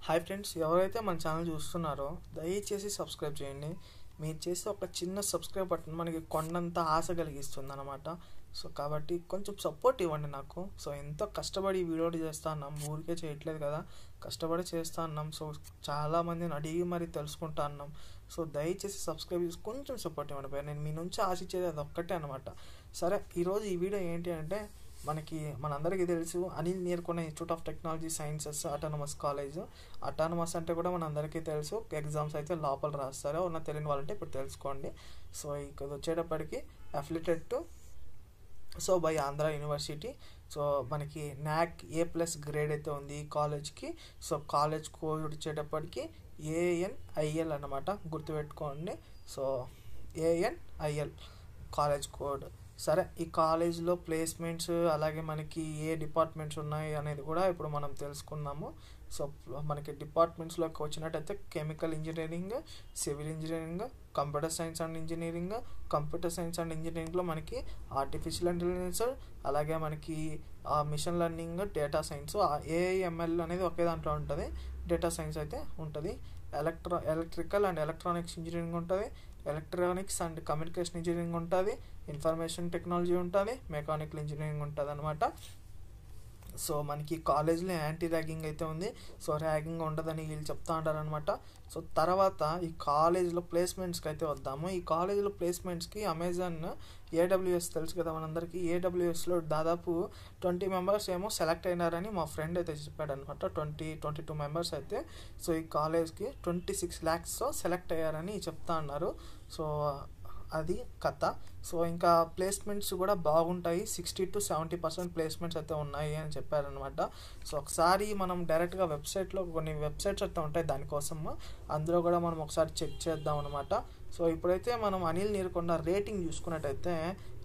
Hi friends, ఎవరైతే మన channel చూస్తున్నారో దయచేసి సబ్స్క్రైబ్ చేయండి. మీరు చేసే ఒక చిన్న సబ్స్క్రైబ్ బటన్ మనకి కొండంత ఆశ కలిగిస్తుంది అనమాట. సో కాబట్టి కొంచెం సపోర్ట్ ఇవ్వండి నాకు. సో ఎంతో కష్టపడి ఈ వీడియో చేస్తా ఉన్నాం, ఊరికే చేయట్లేదు కదా, కష్టపడి చేస్తా ఉన్నాం. సో చాలామందిని అడిగి మరి తెలుసుకుంటా ఉన్నాం. సో దయచేసి సబ్స్క్రైబ్ చేసి కొంచెం సపోర్ట్ ఇవ్వండి. నేను మీ నుంచి ఆశించేది అది ఒక్కటే అనమాట. సరే, ఈరోజు ఈ వీడియో ఏంటి అంటే, మనందరికీ తెలుసు Anil Neerukonda institute of technology sciences autonomous college. Autonomous అంటే కూడా మనందరికీ తెలుసు, ఎగ్జామ్స్ అయితే లోపల రాస్తారు. ఉన్న తెలియని వాళ్ళంటే ఇప్పుడు తెలుసుకోండి. సో ఇక్కడ వచ్చేటప్పటికి affiliated to buy Andhra university. So మనకి NAC A+ గ్రేడ్ అయితే ఉంది ఈ కాలేజ్కి. సో కాలేజ్ కోడ్ వచ్చేటప్పటికి ANIL అన్నమాట, గుర్తుపెట్టుకోండి. So ANIL college code. సరే, ఈ కాలేజ్లో ప్లేస్మెంట్స్ అలాగే మనకి ఏ డిపార్ట్మెంట్స్ ఉన్నాయి అనేది కూడా ఇప్పుడు మనం తెలుసుకున్నాము. సో మనకి డిపార్ట్మెంట్స్లోకి వచ్చినట్టయితే chemical engineering, civil engineering, computer science and engineering, computer science and ఇంజనీరింగ్లో మనకి ఆర్టిఫిషియల్ ఇంటెలిజెన్స్, అలాగే మనకి machine learning, data science, AIML అనేది ఒకే దాంట్లో ఉంటుంది. డేటా సైన్స్ అయితే ఉంటుంది. ఎలక్ట్రికల్ అండ్ ఎలక్ట్రానిక్స్ ఇంజనీరింగ్ ఉంటుంది. ఎలక్ట్రానిక్స్ అండ్ కమ్యూనికేషన్ ఇంజనీరింగ్ ఉంటుంది. ఇన్ఫర్మేషన్ టెక్నాలజీ ఉంటుంది. మెకానికల్ ఇంజనీరింగ్ ఉంటుంది అనమాట. సో మనకి కాలేజ్లో యాంటీ ర్యాగింగ్ అయితే ఉంది. సో ర్యాగింగ్ ఉండదని వీళ్ళు చెప్తా ఉంటారు అనమాట. సో తర్వాత ఈ కాలేజ్లో ప్లేస్మెంట్స్కి అయితే వద్దాము. ఈ కాలేజ్లో ప్లేస్మెంట్స్కి అమెజాన్ AWS తెలుసు కదా మనందరికీ. AWSలో దాదాపు 20 మెంబర్స్ ఏమో సెలెక్ట్ అయినారని మా ఫ్రెండ్ అయితే చెప్పాడు అనమాట. 22 మెంబర్స్ అయితే సో ఈ కాలేజ్కి 26 lakhs సెలెక్ట్ అయ్యారని చెప్తా అన్నారు. సో అది కథ. సో ఇంకా ప్లేస్మెంట్స్ కూడా బాగుంటాయి, 60 to 70% ప్లేస్మెంట్స్ అయితే ఉన్నాయి అని చెప్పారనమాట. సో ఒకసారి మనం డైరెక్ట్గా వెబ్సైట్లో కొన్ని వెబ్సైట్స్ అయితే ఉంటాయి దానికోసం, అందులో కూడా మనం ఒకసారి చెక్ చేద్దాం అనమాట. సో ఇప్పుడైతే మనం అనిల్ నీర్కొండ రేటింగ్ చూసుకున్నట్టయితే,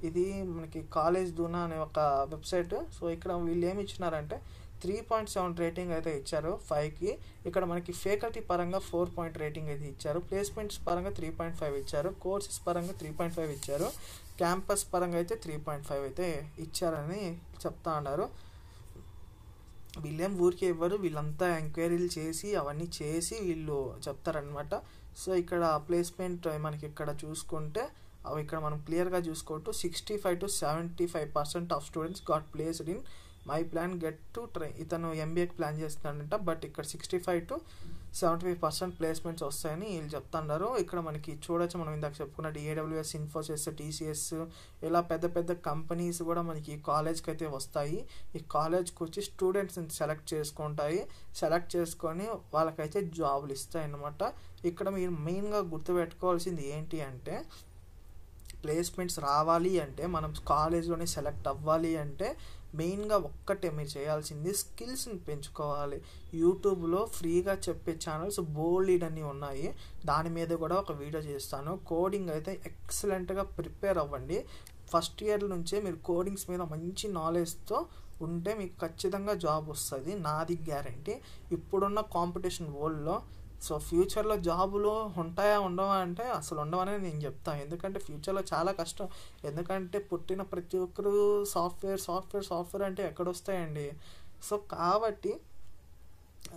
ఇది మనకి కాలేజ్ దూనా అనే ఒక వెబ్సైట్. సో ఇక్కడ వీళ్ళు ఏమి ఇచ్చినారంటే 3.7 రేటింగ్ అయితే ఇచ్చారు 5కి. ఇక్కడ మనకి ఫ్యాకల్టీ పరంగా 4 రేటింగ్ అయితే ఇచ్చారు. ప్లేస్మెంట్స్ పరంగా 3.5 ఇచ్చారు. కోర్సెస్ పరంగా 3.5 ఇచ్చారు. క్యాంపస్ పరంగా అయితే 3.5 అయితే ఇచ్చారని చెప్తా ఉన్నారు. వీళ్ళేం ఊరికే ఇవ్వరు, వీళ్ళంతా ఎంక్వైరీలు చేసి అవన్నీ చేసి వీళ్ళు చెప్తారనమాట. సో ఇక్కడ ప్లేస్మెంట్ మనకి ఇక్కడ చూసుకుంటే అవి ఇక్కడ మనం క్లియర్గా చూసుకోవచ్చు. 65 to 75% of students got placed in my plan get to try. ఇతను MBAకి ప్లాన్ చేస్తున్నాడంట. బట్ ఇక్కడ 65 to 75% ప్లేస్మెంట్స్ వస్తాయని వీళ్ళు చెప్తున్నారు. ఇక్కడ మనకి చూడొచ్చు, మనం ఇందాక చెప్పుకున్నట్టు AWS, ఇన్ఫోసిస్, TCS ఇలా పెద్ద పెద్ద కంపెనీస్ కూడా మనకి ఈ కాలేజ్కి అయితే వస్తాయి. ఈ కాలేజ్కి వచ్చి స్టూడెంట్స్ని సెలెక్ట్ చేసుకొని వాళ్ళకైతే జాబులు ఇస్తాయి అన్నమాట. ఇక్కడ మీరు మెయిన్గా గుర్తుపెట్టుకోవాల్సింది ఏంటి అంటే, ప్లేస్మెంట్స్ రావాలి అంటే, మనం కాలేజ్లోనే సెలెక్ట్ అవ్వాలి అంటే మెయిన్గా ఒక్కటే మీరు చేయాల్సింది స్కిల్స్ని పెంచుకోవాలి. యూట్యూబ్లో ఫ్రీగా చెప్పే ఛానల్స్ బోల్డ్ అన్నీ ఉన్నాయి, దాని మీద కూడా ఒక వీడియో చేస్తాను. కోడింగ్ అయితే ఎక్సలెంట్గా ప్రిపేర్ అవ్వండి. ఫస్ట్ ఇయర్ నుంచే మీరు కోడింగ్స్ మీద మంచి నాలెడ్జ్తో ఉంటే మీకు ఖచ్చితంగా జాబ్ వస్తుంది, నాది గ్యారంటీ. ఇప్పుడున్న కాంపిటీషన్ వరల్డ్లో సో ఫ్యూచర్లో జాబులు ఉంటాయా ఉండవా అంటే అసలు ఉండవనే నేను చెప్తాను. ఎందుకంటే ఫ్యూచర్లో చాలా కష్టం. ఎందుకంటే పుట్టిన ప్రతి ఒక్కరు సాఫ్ట్వేర్ అంటే ఎక్కడొస్తాయండి. సో కాబట్టి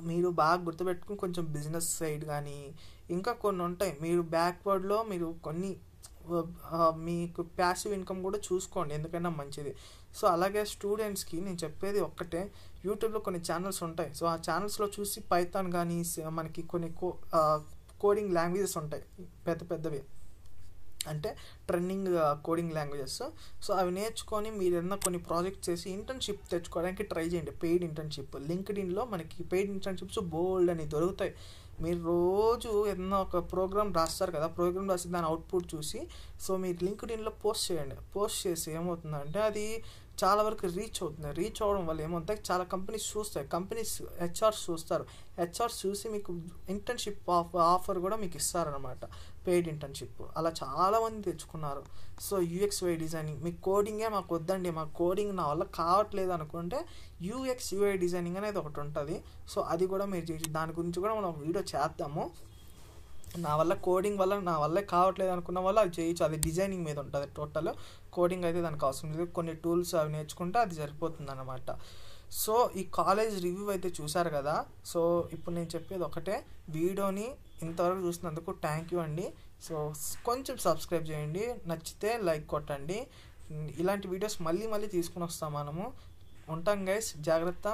మీరు బాగా గుర్తుపెట్టుకుని కొంచెం బిజినెస్ సైడ్ కానీ ఇంకా కొన్ని ఉంటాయి. మీరు బ్యాక్వర్డ్లో మీరు కొన్ని మీకు ప్యాసివ్ ఇన్కమ్ కూడా చూసుకోండి, ఎందుకైనా మంచిది. సో అలాగే స్టూడెంట్స్కి నేను చెప్పేది ఒక్కటే, యూట్యూబ్లో కొన్ని ఛానల్స్ ఉంటాయి. సో ఆ ఛానల్స్లో చూసి పైథాన్ కానీ మనకి కొన్ని కోడింగ్ లాంగ్వేజెస్ ఉంటాయి, పెద్దవి అంటే ట్రెండింగ్ కోడింగ్ లాంగ్వేజెస్. సో అవి నేర్చుకొని మీరు ఏదైనా కొన్ని ప్రాజెక్ట్స్ చేసి ఇంటర్న్షిప్ తెచ్చుకోవడానికి ట్రై చేయండి. పెయిడ్ ఇంటర్న్షిప్ లింక్డ్ఇన్లో మనకి పెయిడ్ ఇంటర్న్షిప్స్ బోల్డ్ అని దొరుకుతాయి. మీరు రోజు ఏదైనా ఒక ప్రోగ్రామ్ రాస్తారు కదా, ప్రోగ్రామ్ రాసి దాని అవుట్పుట్ చూసి సో మీరు లింక్డ్ఇన్లో పోస్ట్ చేయండి. పోస్ట్ చేసి ఏమవుతుందంటే అది చాలా వరకు రీచ్ అవుతుంది. రీచ్ అవ్వడం వల్ల ఏమవుతాయి, చాలా కంపెనీస్ చూస్తాయి, హెచ్ఆర్స్ చూస్తారు. హెచ్ఆర్స్ చూసి మీకు ఇంటర్న్షిప్ ఆఫర్ కూడా మీకు ఇస్తారనమాట, పెయిడ్ ఇంటర్న్షిప్. అలా చాలామంది తెచ్చుకున్నారు. సో UX/UI డిజైనింగ్, మీ కోడింగే మాకు వద్దండి, మా కోడింగ్ నా వల్ల కావట్లేదు అనుకుంటే UX/UI డిజైనింగ్ అనేది ఒకటి ఉంటుంది. సో అది కూడా మీరు చేసి దాని గురించి కూడా మనం వీడియో చేద్దాము. కోడింగ్ వల్ల నా వల్ల కావట్లేదు అనుకున్న వాళ్ళు అది చేయొచ్చు. అది డిజైనింగ్ మీద ఉంటుంది టోటల్. కోడింగ్ అయితే దానికి అవసరం లేదు, కొన్ని టూల్స్ అవి నేర్చుకుంటే అది సరిపోతుంది అన్నమాట. సో ఈ కాలేజ్ రివ్యూ అయితే చూసారు కదా. సో ఇప్పుడు నేను చెప్పేది ఒకటే, వీడియోని ఇంతవరకు చూసినందుకు థ్యాంక్ యూ అండి. సో కొంచెం సబ్స్క్రైబ్ చేయండి, నచ్చితే లైక్ కొట్టండి. ఇలాంటి వీడియోస్ మళ్ళీ తీసుకుని వస్తాం మనము. ఉంటాం గైస్, జాగ్రత్త.